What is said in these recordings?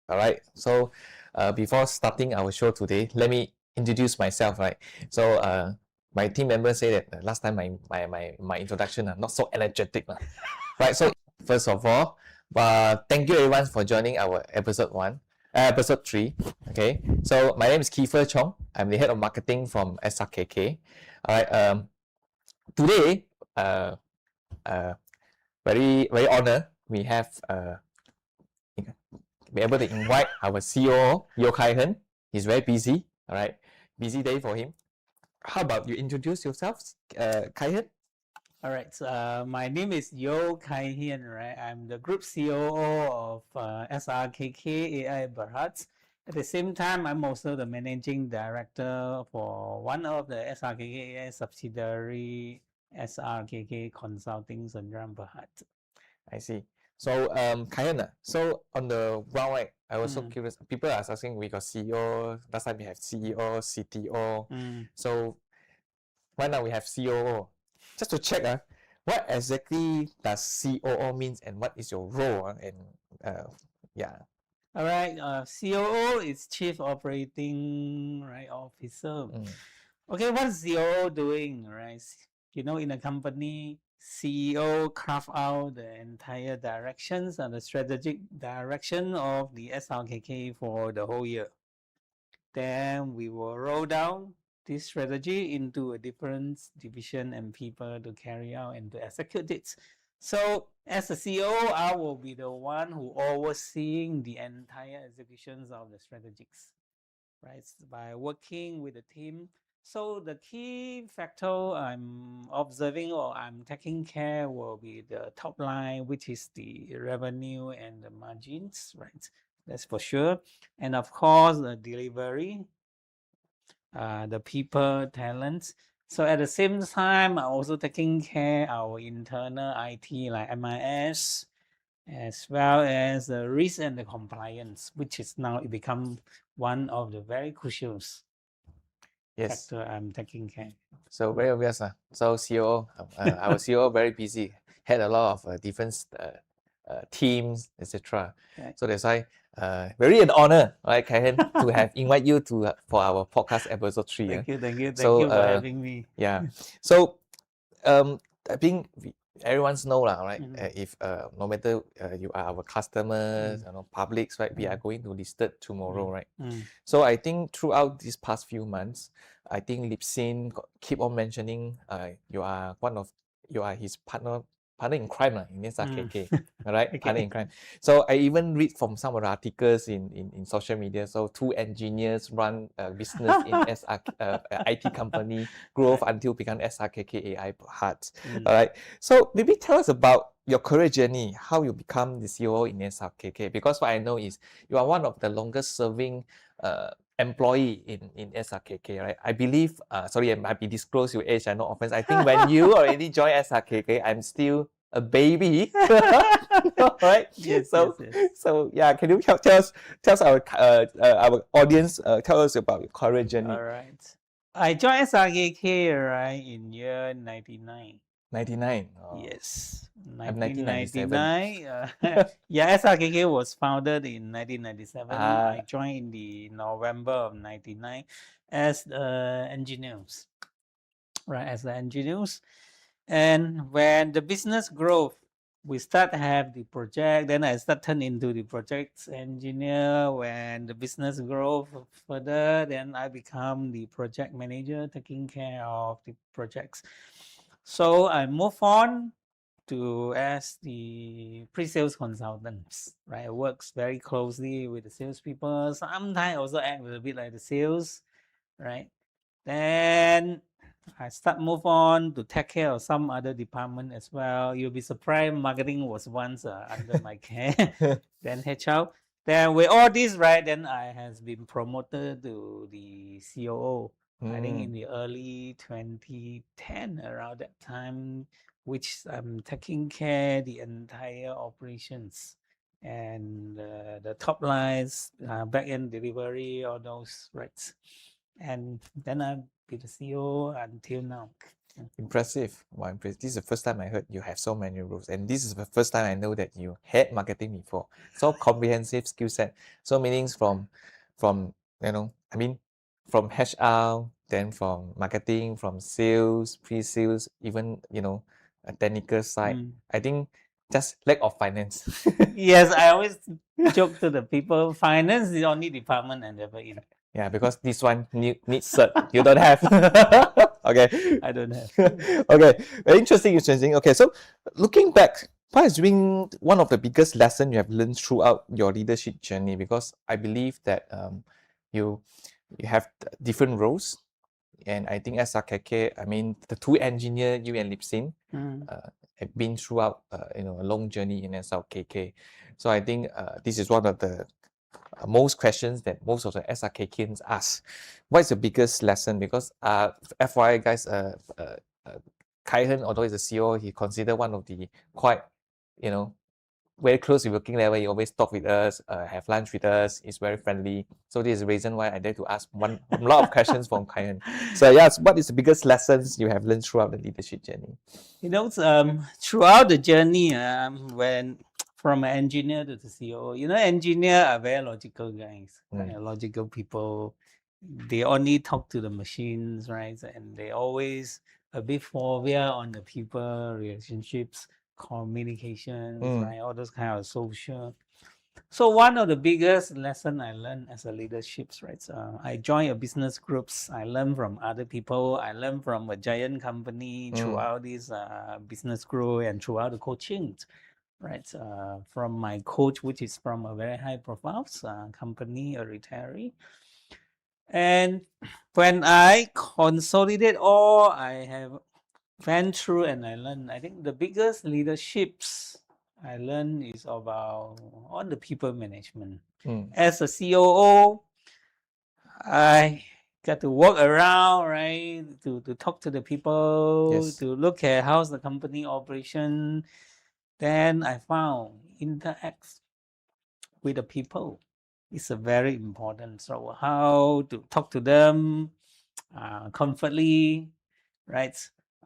All right. So before starting our show today, let me introduce myself. Right. So my team members say that last time my introduction not so energetic. Right. So first of all, thank you everyone for joining our episode 3. Okay. So my name is Kiefer Chong. I'm the head of marketing from SRKK. All right. Today, very honored we have be able to invite our CEO, Yeoh Kai Hearn. He's very busy, all right? Busy day for him. How about you introduce yourselves, Kai Hearn? All right, so my name is Yeoh Kai Hearn, right? I'm the group COO of SRKK AI Berhad. At the same time, I'm also the managing director for one of the SRKK AI subsidiary, SRKK Consulting Sdn Berhad. I see. So, Kai Hearn, so on the ground, right, I was so curious. People are asking, we got CEO, last time we have CEO, CTO. So, right now we have COO. Just to check, what exactly does COO means and what is your role? Yeah. All right, COO is Chief Operating Officer. Okay, what's COO doing, right? You know, in a company, CEO carve out the entire directions and the strategic direction of the SRKK for the whole year. Then we will roll down this strategy into a different division and people to carry out and to execute it. So as a CEO, I will be the one who overseeing the entire executions of the strategies, right? By working with the team. So the key factor I'm observing or I'm taking care will be the top line, which is the revenue and the margins, right? That's for sure. And of course, the delivery, the people, talents. So at the same time, I'm also taking care our internal IT like MIS, as well as the risk and the compliance, which is now it become one of the very crucial factor I'm taking care. So very obvious. So CEO, our CEO very busy, had a lot of different teams, etc. Okay. So that's why very an honor, right, Kai Hearn, to have invite you to for our podcast episode 3. Thank you So, for having me. Yeah. So I think everyone's know right? If no matter you are our customers, publics, right? We are going to listed tomorrow, right? So I think throughout these past few months, I think Lipsin keep on mentioning you are his partner in crime in SRKK, right? Okay. Partner in crime. So I even read from some of the articles in social media. So 2 engineers run a business in IT company, growth until become SRKK AI Berhad. All right. So maybe tell us about your career journey, how you become the CEO in SRKK. Because what I know is you are one of the longest serving employee in SRKK, right? I believe, sorry, I might be disclose your age, no offense. I think when you already joined SRKK, I'm still a baby, right? Yes, so, yes. So yeah, can you tell us our audience, tell us about your career journey? All right. I joined SRKK, right, in year 99. 99? Oh. Yes. 1997. Yeah, SRKK was founded in 1997. I joined in the November of 99 as the engineers, right, as the engineers. And when the business growth, we start have the project, then I start turn into the project engineer. When the business grow further, then I become the project manager taking care of the projects. So I move on to as the pre-sales consultants, right? I works very closely with the salespeople. Sometimes also act a little bit like the sales, right? Then I move on to take care of some other department as well. You'll be surprised, marketing was once under my care. Then HR. Then with all this, right, then I has been promoted to the COO. I think in the early 2010, around that time, which I'm taking care the entire operations and the top lines, back end delivery, all those, right? And then I'll be the CEO until now. Impressive. Wow, impressive. This is the first time I heard you have so many roles, and this is the first time I know that you had marketing before. So comprehensive skill set. So meanings from I mean, from HR, then from marketing, from sales, pre-sales, even a technical side. Mm. I think just lack of finance. Yes, I always joke to the people, finance is the only department I'm never in. Yeah, because this one needs cert. You don't have. Okay. I don't have. Okay. Very interesting. Okay, so looking back, what has been one of the biggest lessons you have learned throughout your leadership journey? Because I believe that you have different roles, and I think SRKK, I mean the two engineer, you and Lipsin, have been throughout a long journey in SRKK. So I think this is one of the most questions that most of the SRKKians ask. What is the biggest lesson? Because FYI guys, Kai Hearn, although he's a CEO, he considered one of the quite, very close to working level. He always talk with us, have lunch with us. He's very friendly. So this is the reason why I dare to ask a lot of questions from Kai Hearn. So yes, what is the biggest lessons you have learned throughout the leadership journey? Throughout the journey, when from an engineer to the CEO, engineer are very logical guys, right? Logical people. They only talk to the machines, right? And they always a bit phobia on the people, relationships, communications, right? All those kind of social. So one of the biggest lesson I learned as a leadership, right? I joined a business groups. I learned from other people. I learned from a giant company throughout this business group and throughout the coaching, right? From my coach, which is from a very high profile company, a retiree. And when I consolidate all I have went through and I learned, I think the biggest leaderships I learned is about all the people management. As a COO, I got to walk around, right? To talk to the people, to look at how's the company operation. Then I found interact with the people is a very important. So how to talk to them comfortably, right?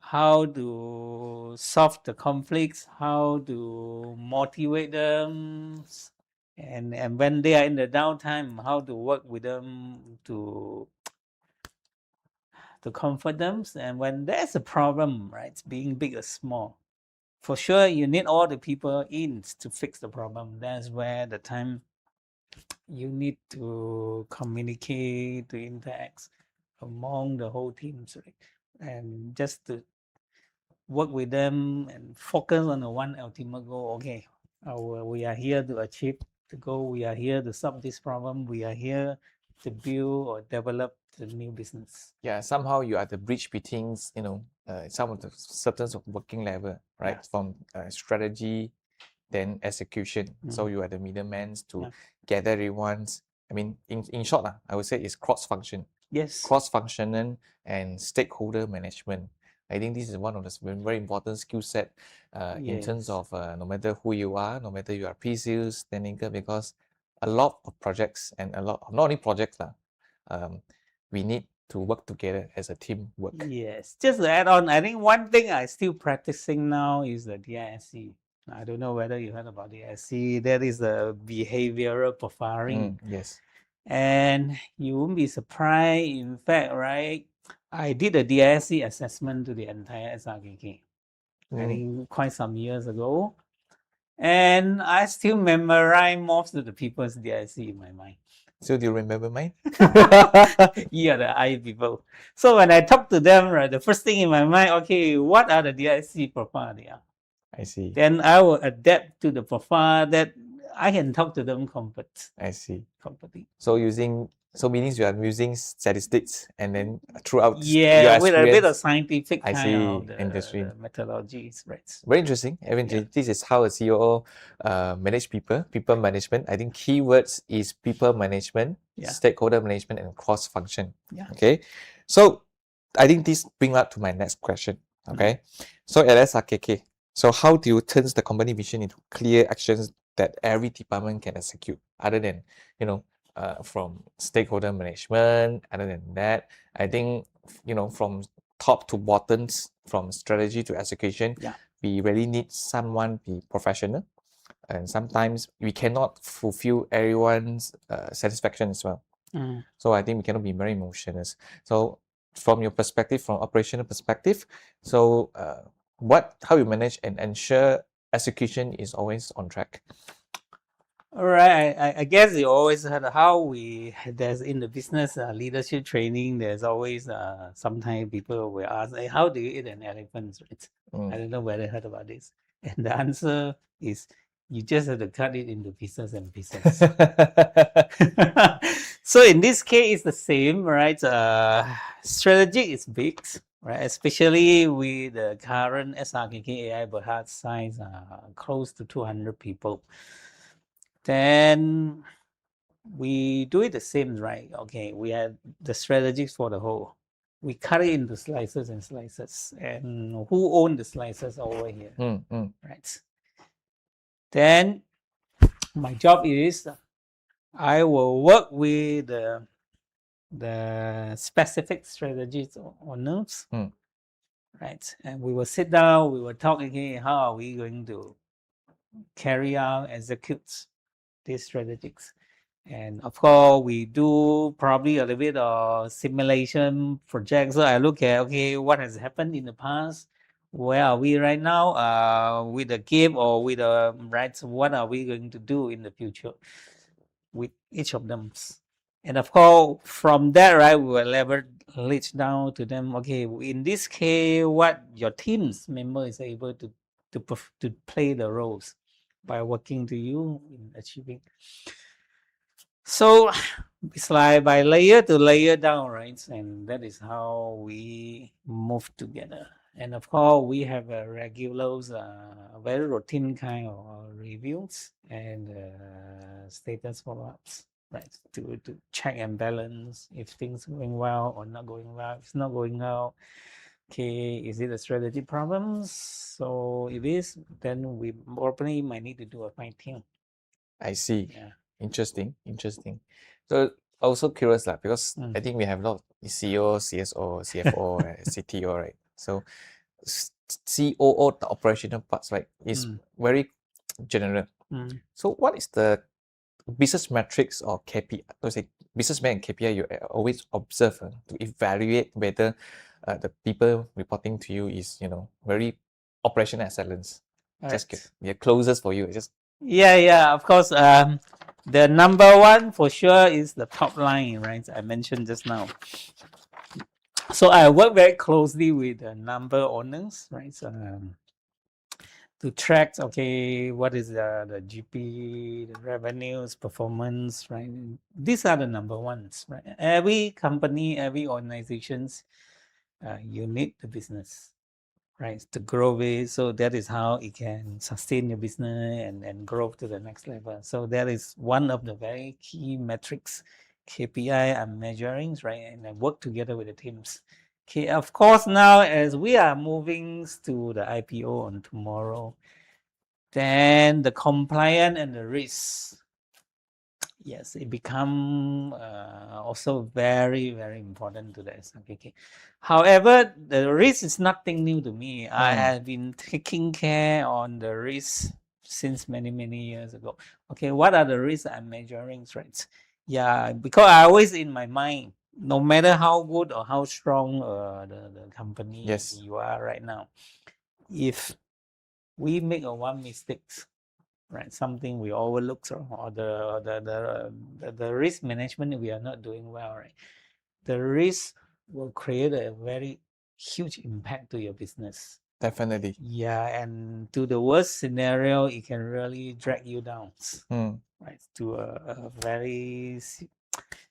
How to solve the conflicts, how to motivate them, and when they are in the downtime, how to work with them to comfort them. And when there's a problem, right, being big or small, for sure you need all the people in to fix the problem. That's where the time you need to communicate, to interact among the whole teams, right? And just to work with them and focus on the one ultimate goal. Okay, we are here to achieve the goal. We are here to solve this problem. We are here to build or develop the new business. Yeah, somehow you are the bridge between, some of the certain working level, right? Yeah. From strategy, then execution. So you are the middlemen to gather everyone's. I mean, in short, I would say it's cross-function. Yes. Cross-functional and stakeholder management. I think this is one of the very important skill set in terms of no matter who you are, no matter you are pre-sales, technical, because a lot of projects and a lot of, not only projects, we need to work together as a team work. Yes. Just to add on, I think one thing I still practicing now is the DISC. I don't know whether you heard about DISC. That is the behavioral profiling. Yes. And you won't be surprised. In fact, right, I did a DISC assessment to the entire SRKK. I think quite some years ago. And I still memorize most of the people's DISC in my mind. So do you remember mine? Yeah, the I people. So when I talk to them, right, the first thing in my mind, okay, what are the DISC profile they are? I see. Then I will adapt to the profile that I can talk to them I see. comfortably. So meaning you are using statistics and then throughout your with a bit of scientific kind of the methodologies, right? Very interesting. This is how a CEO manage people management. I think keywords is people management, stakeholder management, and cross function. Okay, so I think this brings up to my next question. Okay, so at SRKK, so how do you turn the company vision into clear actions that every department can execute, other than from stakeholder management? Other than that, I think from top to bottoms, from strategy to execution, Yeah. we really need someone be professional, and sometimes we cannot fulfill everyone's satisfaction as well. So I think we cannot be very emotional. So from your perspective, from operational perspective, so how you manage and ensure execution is always on track? All right, I guess you always heard how there's in the business leadership training, there's always sometimes people will ask, hey, how do you eat an elephant? Right? I don't know whether you heard about this. And the answer is you just have to cut it into pieces and pieces. So in this case, it's the same, right? Strategic is big, right? Especially with the current SRKK AI Berhad size, close to 200 people. Then we do it the same, right? Okay, we have the strategies for the whole. We cut it into slices and slices. And who own the slices over here? Right. Then my job is I will work with the specific strategies or notes. Right. And we will sit down, we will talk again, how are we going to carry out, execute these strategies. And of course, we do probably a little bit of simulation projects. So I look at, okay, what has happened in the past? Where are we right now with the game or with the rights? What are we going to do in the future with each of them? And of course, from that, right, we will leverage down to them. Okay, in this case, what your team's member is able to play the roles by working to you in achieving. So it's like by layer to layer down, right? And that is how we move together. And of course, we have regulars, very routine kind of reviews and status follow-ups, right? To check and balance if things are going well or not going well. If it's not going well, okay, is it a strategy problem? So if it is, then we probably might need to do a fine tune. I see. Yeah. Interesting. So also curious because I think we have a lot of CEO, CSO, CFO, CTO, right? So COO, the operational parts, right, is very general. So what is the business metrics or KPI? Let's say businessman and KPI you always observe to evaluate whether the people reporting to you is very operational excellence. Right. Just closest for you. Yeah, of course. The number one for sure is the top line, right? I mentioned just now. So I work very closely with the number owners, right? So, to track, okay, what is the GP, the revenues, performance, right? These are the number ones, right? Every company, every organizations, you need the business, right, to grow it. So that is how it can sustain your business and grow to the next level. So that is one of the very key metrics, KPI I'm measuring, right? And I work together with the teams. Okay, of course, now as we are moving to the IPO on tomorrow, then the compliance and the risk, yes, it become also very, very important to the SRKK. However, the risk is nothing new to me. I have been taking care on the risk since many, many years ago. Okay, what are the risks I'm measuring, right? Yeah, because I always in my mind, no matter how good or how strong the company you are right now, if we make one mistake, right, something we overlook, or the risk management we are not doing well, right, the risk will create a very huge impact to your business. Definitely. Yeah, and to the worst scenario, it can really drag you down, right, to a very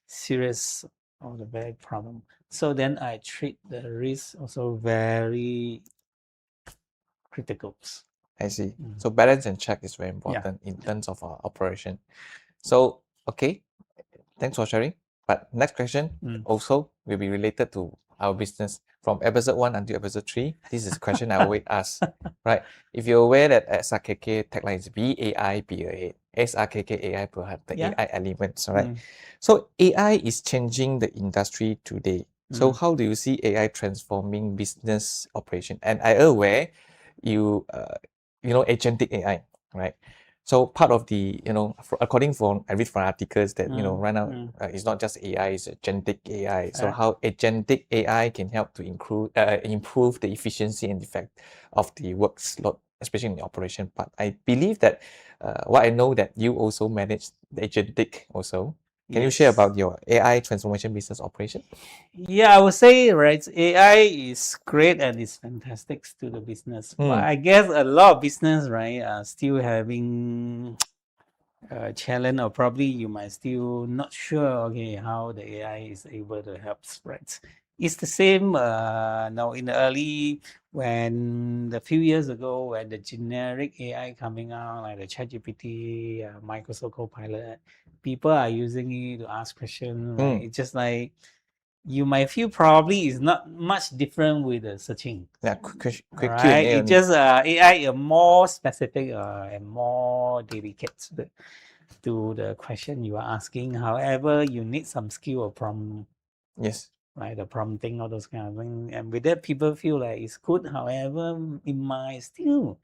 serious or the very problem. So then I treat the risk also very critical. I see. So balance and check is very important in terms of our operation. So, okay, thanks for sharing. But next question also will be related to our business from episode 1 until episode 3. This is a question I always ask, right? If you're aware that SRKK tagline is BAI, BAA, SRKK AI Berhad, the AI elements, right? So AI is changing the industry today. So how do you see AI transforming business operation? And I aware you agentic AI, right? So part of the according from I read from articles that right now it's not just AI, it's agentic AI. So how agentic AI can help to improve the efficiency and effect of the workload, especially in the operation part. I believe that what I know that you also manage the agentic also. Can you share about your AI transformation business operation? Yeah, I would say, right, AI is great and it's fantastic to the business. But I guess a lot of business, right, are still having a challenge, or probably you might still not sure, okay, how the AI is able to help, right? It's the same now in the early, when a few years ago, when the generic AI coming out, like the ChatGPT, Microsoft Copilot, people are using it to ask questions, right? It's just like, you might feel probably is not much different with the searching. Yeah, quick right? Q&A It's just AI is more specific and more dedicated to the question you are asking. However, you need some skill or prompt. Yes. Right, the prompting, all those kind of things. And with that, people feel like it's good. However, it might still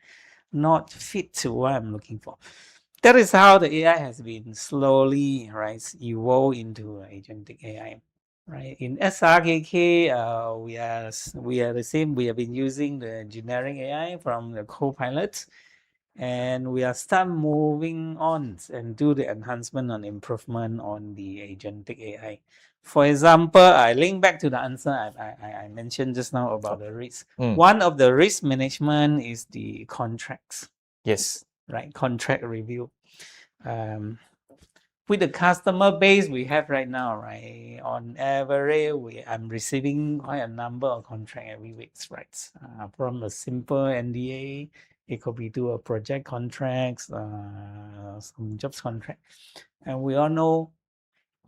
not fit to what I'm looking for. That is how the AI has been slowly, right, evolve into agentic AI. Right, in SRKK, we are the same. We have been using the generic AI from the Copilot, and we are start moving on and do the enhancement and improvement on the agentic AI. For example, I link back to the answer I mentioned just now about the risk. One of the risk management is the contracts. Yes. Right, contract review. With the customer base we have right now, right, on average, I'm receiving quite a number of contract every week, right? From a simple NDA, it could be to a project contracts, some jobs contract. And we all know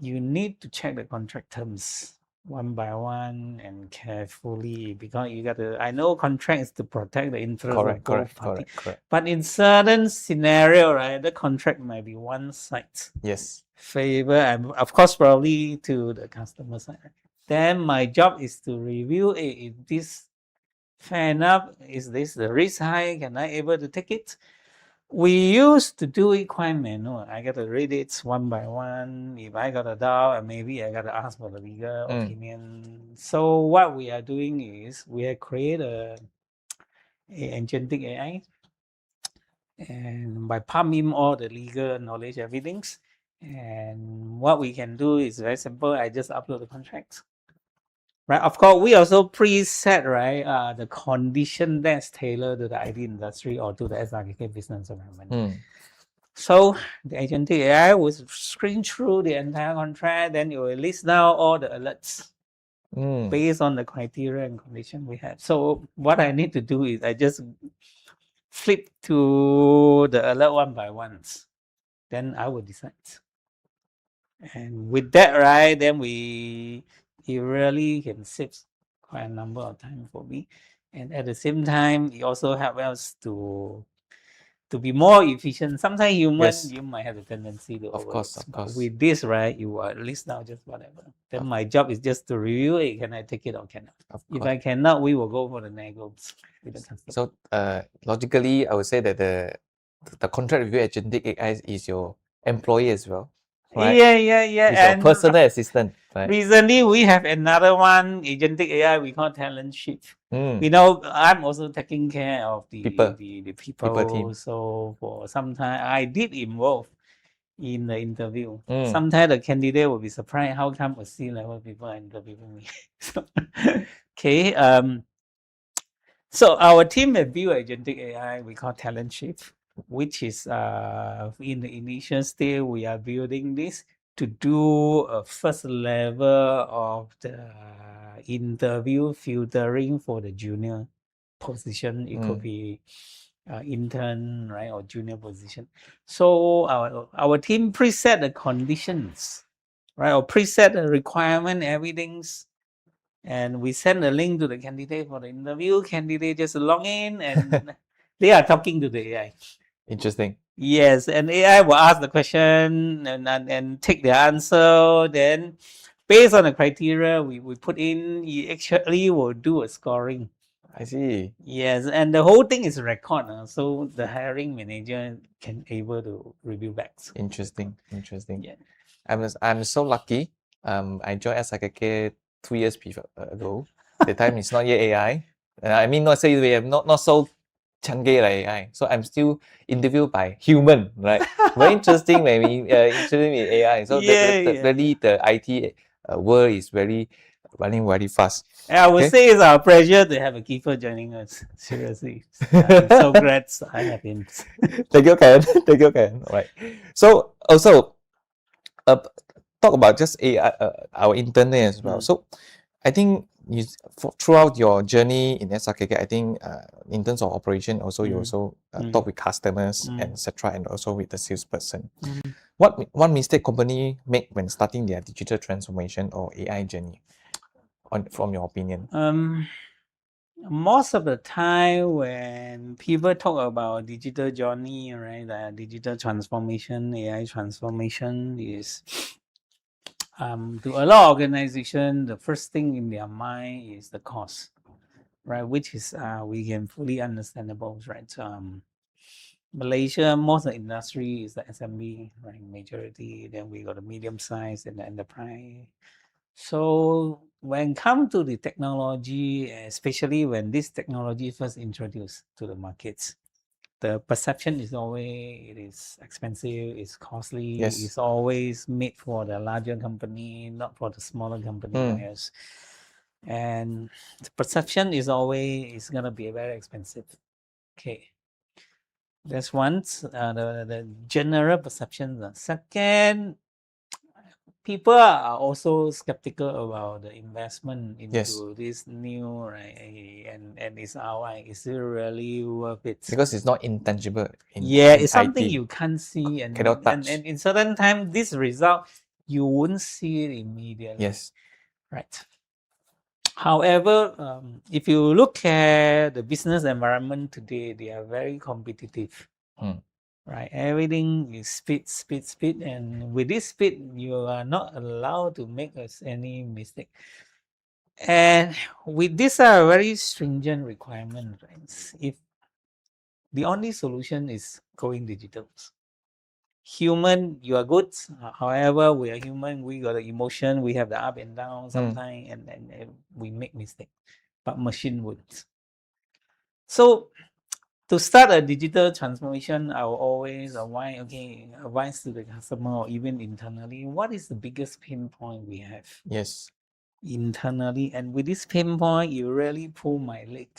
you need to check the contract terms one by one and carefully, because you got to, I know contract is to protect the interest of both parties. Correct. But in certain scenario, right, the contract might be one side. Yes. Favor, and of course, probably to the customer side. Then my job is to review, is this fair enough? Is this the risk high? Can I able to take it? We used to do it quite manual. I got to read it one by one. If I got a doubt, maybe I got to ask for the legal opinion. So what we are doing is we have created a agentic AI, and by pumping all the legal knowledge, everything. And what we can do is very simple. I just upload the contracts. Right. Of course, we also preset, right, the condition that's tailored to the IT industry or to the SRKK business environment. So the agentic AI will screen through the entire contract, then it will list down all the alerts based on the criteria and condition we have. So what I need to do is I just flip to the alert one by one. Then I will decide. And with that, right, then it really can save quite a number of time for me. And at the same time, it also helps us to be more efficient. Sometimes you might have a tendency to overlook. Of course. With this, right, you will list down just whatever. Then my job is just to review it. Can I take it or cannot? If I cannot, we will go for the negos with the customer. So logically, I would say that the contract review agentic AI is your employee as well. Right? Yeah. It's your personal assistant. Right? Recently, we have another one, agentic AI, we call talent shift. I'm also taking care of the people team. So for some time, I did involve in the interview. Sometimes the candidate will be surprised how come a C-level people are interviewing me. So our team have built agentic AI, we call talent shift, which is in the initial stage, we are building this to do a first level of the interview filtering for the junior position. It could be intern, right, or junior position. So our team preset the conditions, right, or preset the requirement, everything's. And we send a link to the candidate for the interview. Candidate just log in and they are talking to the AI. Interesting. Yes, and AI will ask the question and take the answer. Then based on the criteria we put in, he actually will do a scoring. I see. Yes, and the whole thing is record, so the hiring manager can able to review back. Interesting. Yeah. I'm so lucky. I joined SRKK 2 years ago. The time is not yet AI. I mean, not say we have not so canggih like AI. So I'm still interviewed by human, right? Very interesting when we interested in AI. So really the IT world is very running very fast. I would say it's our pleasure to have a keeper joining us. Seriously, I'm so glad I have him. Thank you, Ken. Thank you, Ken. All right. So also, talk about just AI, our internet as well. So I think throughout your journey in SRKK, I think in terms of operation, also you also talk with customers and etc., and also with the salesperson. What one mistake company make when starting their digital transformation or AI journey, from your opinion? Most of the time when people talk about digital journey, right, digital transformation, AI transformation is to a lot of organization, the first thing in their mind is the cost, right? Which is we can fully understandable, right? Malaysia, most of the industry is the SMB, right? Majority. Then we got the medium size and the enterprise. So when come to the technology, especially when this technology first introduced to the markets, the perception is always it is expensive, it's costly, it's always made for the larger company, not for the smaller company like us. And the perception is always it's gonna be very expensive. Okay. That's one, the general perception. Second, people are also skeptical about the investment into this new, right? And it's ROI. Is it really worth it? Because it's not intangible. It's something you can't see, and cannot touch. And in certain time, this result you won't see it immediately. Yes. Right. However, if you look at the business environment today, they are very competitive. Right, everything is speed, and with this speed, you are not allowed to make any mistake. And with this, a very stringent requirement, right? If the only solution is going digital, human, you are good. However, we are human. We got the emotion. We have the up and down sometimes, and we make mistake. But machine wouldn't. So to start a digital transformation, I will always advise to the customer or even internally, what is the biggest pain point we have? Yes. Internally, and with this pain point, you really pull my leg.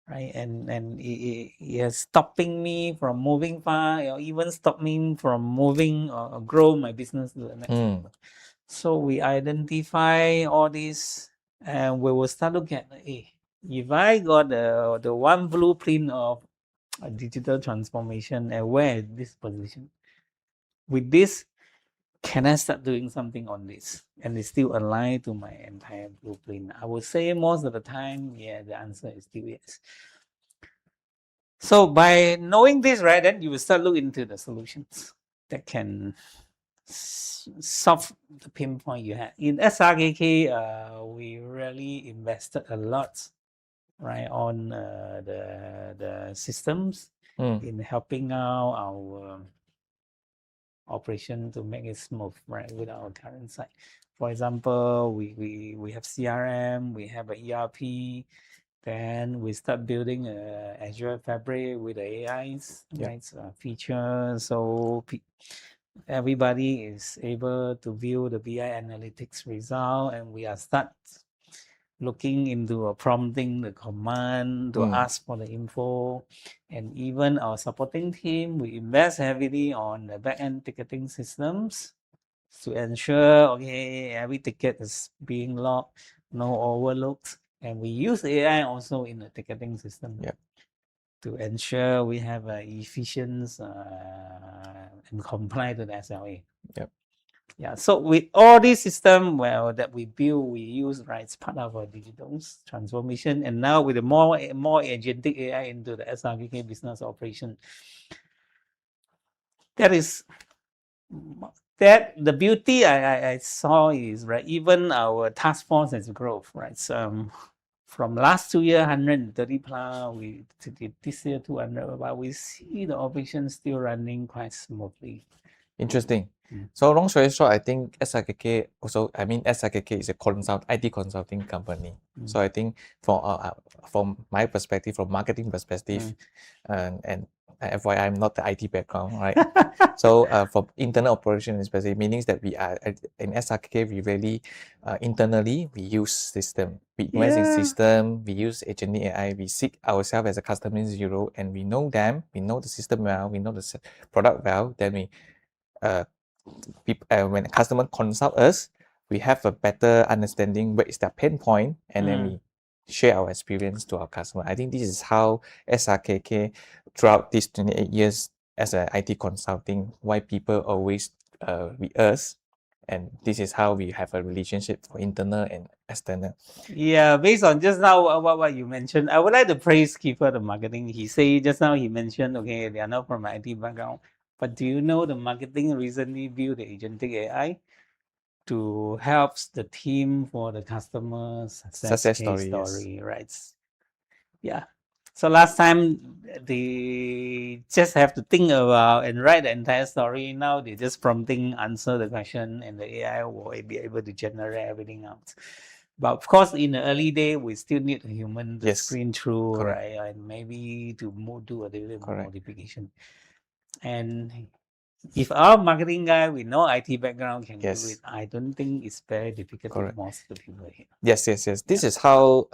Right, and it is stopping me from moving far, or even stop me from moving or grow my business to the next level. So we identify all this, and we will start looking at, if I got the one blueprint of a digital transformation, and where is this position? With this, can I start doing something on this? And it's still aligned to my entire blueprint. I would say most of the time, the answer is still yes. So by knowing this, right, then you will start looking into the solutions that can solve the pain point you have. In SRKK, we really invested a lot, right, on the systems in helping out our operation to make it smooth, right, with our current site. For example, we have CRM, we have an ERP, then we start building Azure Fabric with the AIs, right, features. So everybody is able to view the BI analytics result, and we are start looking into prompting the command to ask for the info. And even our supporting team, we invest heavily on the back-end ticketing systems to ensure, every ticket is being logged, no overlooks. And we use AI also in the ticketing system to ensure we have efficient and comply to the SLA. So with all these system that we build, we use, right, it's part of our digital transformation. And now with the more agentic AI into the SRKK business operation, that is that the beauty I saw is, right, even our task force has growth, right? So, from last 2 years, 130 plus, this year 200, but we see the operation still running quite smoothly. Interesting. Mm. So long story short, I think SRKK also, I mean SRKK is a IT consulting company. So I think from my perspective, from marketing perspective, and FYI, I'm not the IT background, right? So for internal operation especially, meaning that we are in SRKK, we really internally we use system, we invest in system, we use agentic AI, we seek ourselves as a customer zero, and we know them, we know the system well, we know the product well, then we when a customer consult us, we have a better understanding what is their pain point, and then we share our experience to our customer. I think this is how SRKK throughout these 28 years as an IT consulting, why people always with us, and this is how we have a relationship for internal and external. Yeah, based on just now what you mentioned, I would like to praise Kiefer, the marketing. He say just now he mentioned, okay, they are not from IT background, but do you know the marketing recently built the agentic AI to help the team for the customer success case story, Yes. right? Yeah. So last time they just have to think about and write the entire story. Now they just prompting answer the question, and the AI will be able to generate everything out. But of course, in the early day, we still need a human to screen through, correct. right? And maybe to do a little more modification. And if our marketing guy with no IT background can do it, I don't think it's very difficult to most of the people here. Yes. This is how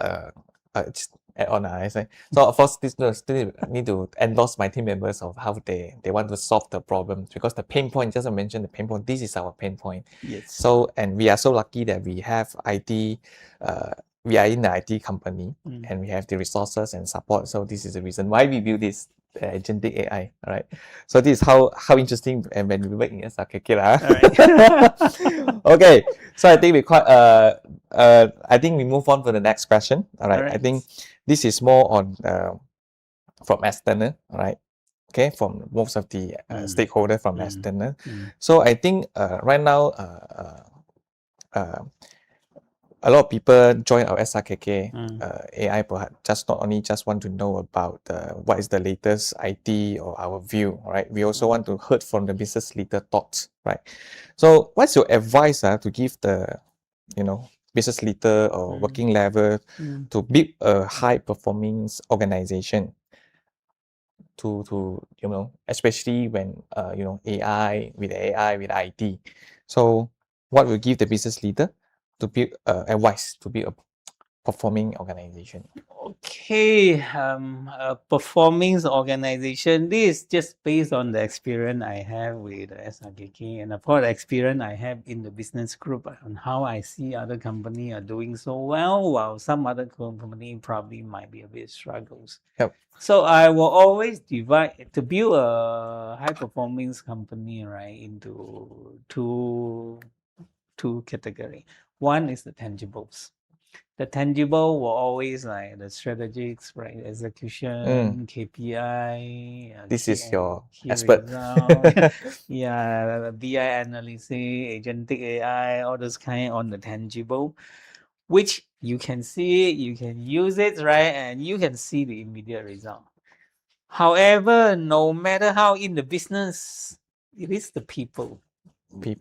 just add on, I say. So of course, this still need to endorse my team members of how they want to solve the problem, because the pain point, just I mentioned the pain point, this is our pain point. Yes. So, and we are so lucky that we have IT, we are in the IT company, and we have the resources and support. So this is the reason why we build this agentic AI, all right? So this is how interesting, and when we work in SRKK lah. Okay, so I think we quite I think we move on to the next question. All right. I think this is more on from external, all right? Okay, from most of the stakeholders from external. So I think right now a lot of people join our SRKK AI perhaps just not only just want to know about what is the latest IT or our view, right? We also want to hear from the business leader thoughts, right? So what's your advice to give the business leader or working level to build a high performing organization to especially when AI with IT. So what will give the business leader to build advice to build a performing organization? Okay, a performing organization. This is just based on the experience I have with SRKK, and of course the experience I have in the business group on how I see other companies are doing so well, while some other company probably might be a bit struggles. Yep. So I will always divide to build a high performing company, right, into two categories. One is the tangibles. The tangible will always like the strategics, right? Execution, KPI. This is your key expert. Yeah, BI analysis, agentic AI, all those kind on the tangible, which you can see, you can use it, right? And you can see the immediate result. However, no matter how in the business, it is the people.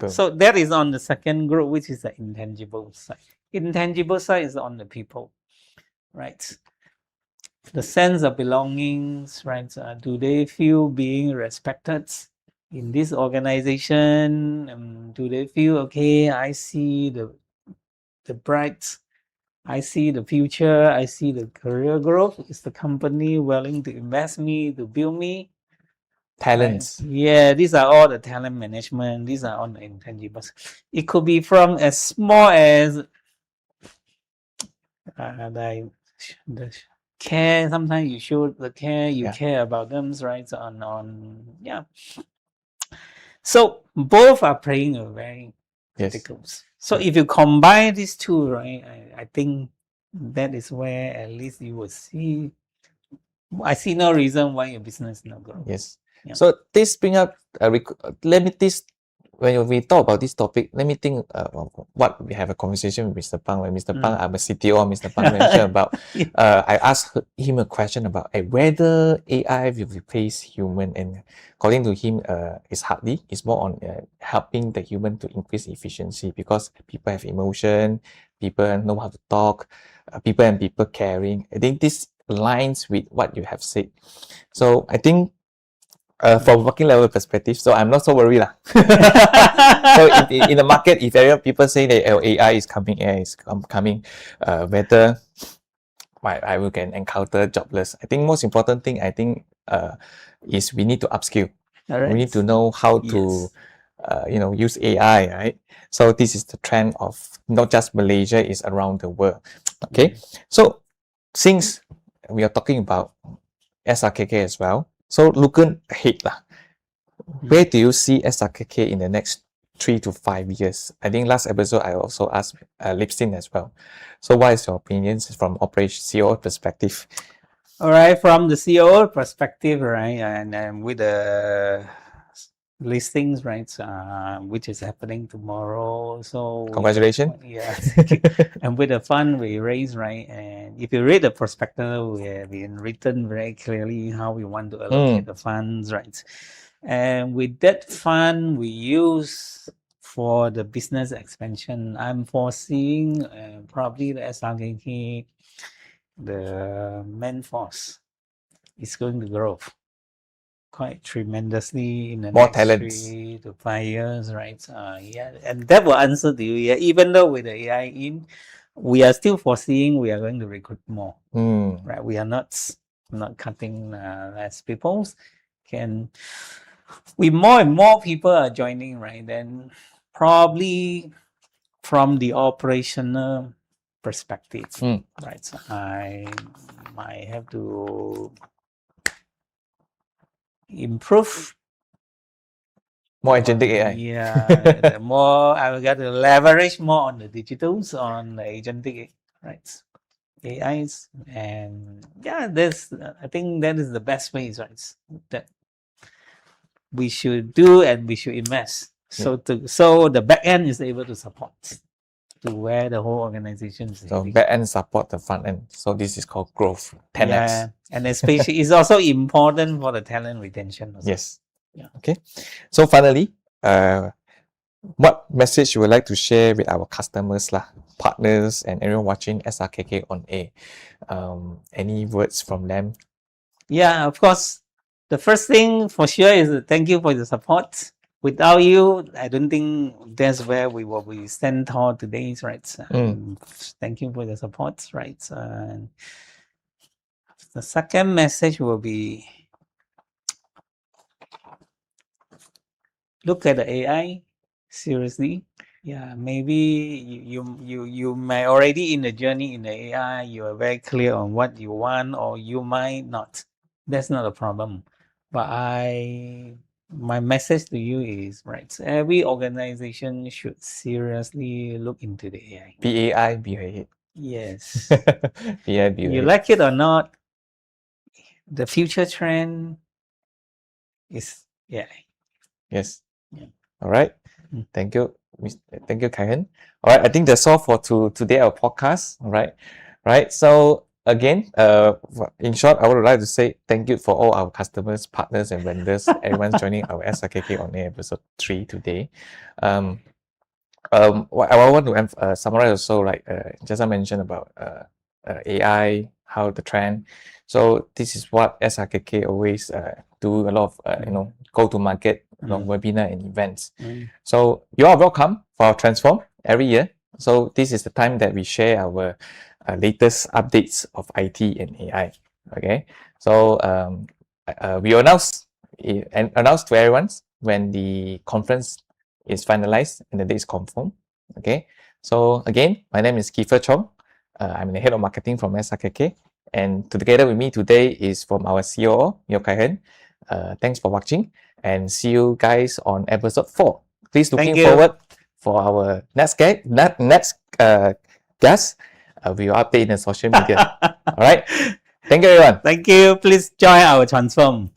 So that is on the second group, which is the intangible side. Intangible side is on the people, right? The sense of belongings, right? Do they feel being respected in this organization? Do they feel, okay, I see the bright, I see the future, I see the career growth. Is the company willing to invest me, to build me? Talents. Right. Yeah, these are all the talent management. These are all the intangibles. It could be from as small as like the care. Sometimes you show the care, you care about them, right? So both are playing a very critical. So if you combine these two, right, I think that is where at least you will see. I see no reason why your business not grow. Yes. So this bring up when we talk about this topic, let me think what we have a conversation with Mr. Pang. When Mr. Pang, I'm a CTO, Mr. Pang mentioned about, I asked him a question about whether AI will replace human, and according to him, it's hardly. It's more on helping the human to increase efficiency, because people have emotion, people know how to talk, people and people caring. I think this aligns with what you have said. So I think from working level perspective, so I'm not so worried lah. So in the market, if people say that AI is coming, whether I will can encounter jobless. I think most important thing is we need to upskill. Alright. We need to know how to use AI, right? So this is the trend of not just Malaysia, is around the world. Okay, so since we are talking about SRKK as well, so looking ahead, where do you see SRKK in the next 3 to 5 years? I think last episode I also asked Lipstin as well. So what is your opinions from operation CEO perspective? All right, from the CEO perspective, right, and with the listings, right, which is happening tomorrow. So Congratulations. And with the fund we raised, right, and if you read the prospectus, we have been written very clearly how we want to allocate the funds, right, and with that fund we use for the business expansion. I'm foreseeing probably the SRKK, the manforce is going to grow quite tremendously in the next 3 to 5 years, right? And that will answer to you. Yeah, even though with the AI in, we are still foreseeing we are going to recruit more. Right? We are not cutting less people. With more and more people are joining, right? Then probably from the operational perspective, right? So I might have to improve more agentic AI. Yeah, more I will get to leverage more on the digitals, on the agentic, right? AIs, and yeah, I think that is the best ways, right? That we should do and we should invest. So the back end is able to support to where the whole organization is. So back end support the front end. So this is called growth. 10x. Yeah, and especially it's also important for the talent retention also. Yes. Yeah. Okay. So finally, what message you would like to share with our customers, partners, and everyone watching SRKK OnAir? Any words from them? Yeah, of course. The first thing for sure is thank you for the support. Without you, I don't think that's where we will be stand tall today, right? Thank you for the support, right? The second message will be look at the AI seriously. Yeah, maybe you may already in the journey in the AI, you are very clear on what you want, or you might not. That's not a problem. But my message to you is, right, every organization should seriously look into the AI. BAI, BAI. Yes. BAI, BAI. You like it or not, the future trend is AI. Yes. Yeah. All right. Thank you. Thank you, Kai Hearn. All right. I think that's all for today, our podcast. All right. Right. So again, in short, I would like to say thank you for all our customers, partners, and vendors, everyone's joining our SRKK OnAir episode 3 today. What I want to summarize also, like just I mentioned about AI, how the trend. So this is what SRKK always do a lot of go to market, webinar and events. So you are welcome for our Transform every year. So this is the time that we share our latest updates of IT and AI. Okay, so we announce to everyone when the conference is finalized and the date is confirmed. Okay, so again, my name is Kiefer Chong. I'm the head of marketing from SRKK, and together with me today is from our COO, Yeoh Kai Hearn. Thanks for watching, and see you guys on episode 4. Please looking forward for our next guest. We will update in the social media. All right. Thank you, everyone. Thank you. Please join our Transform.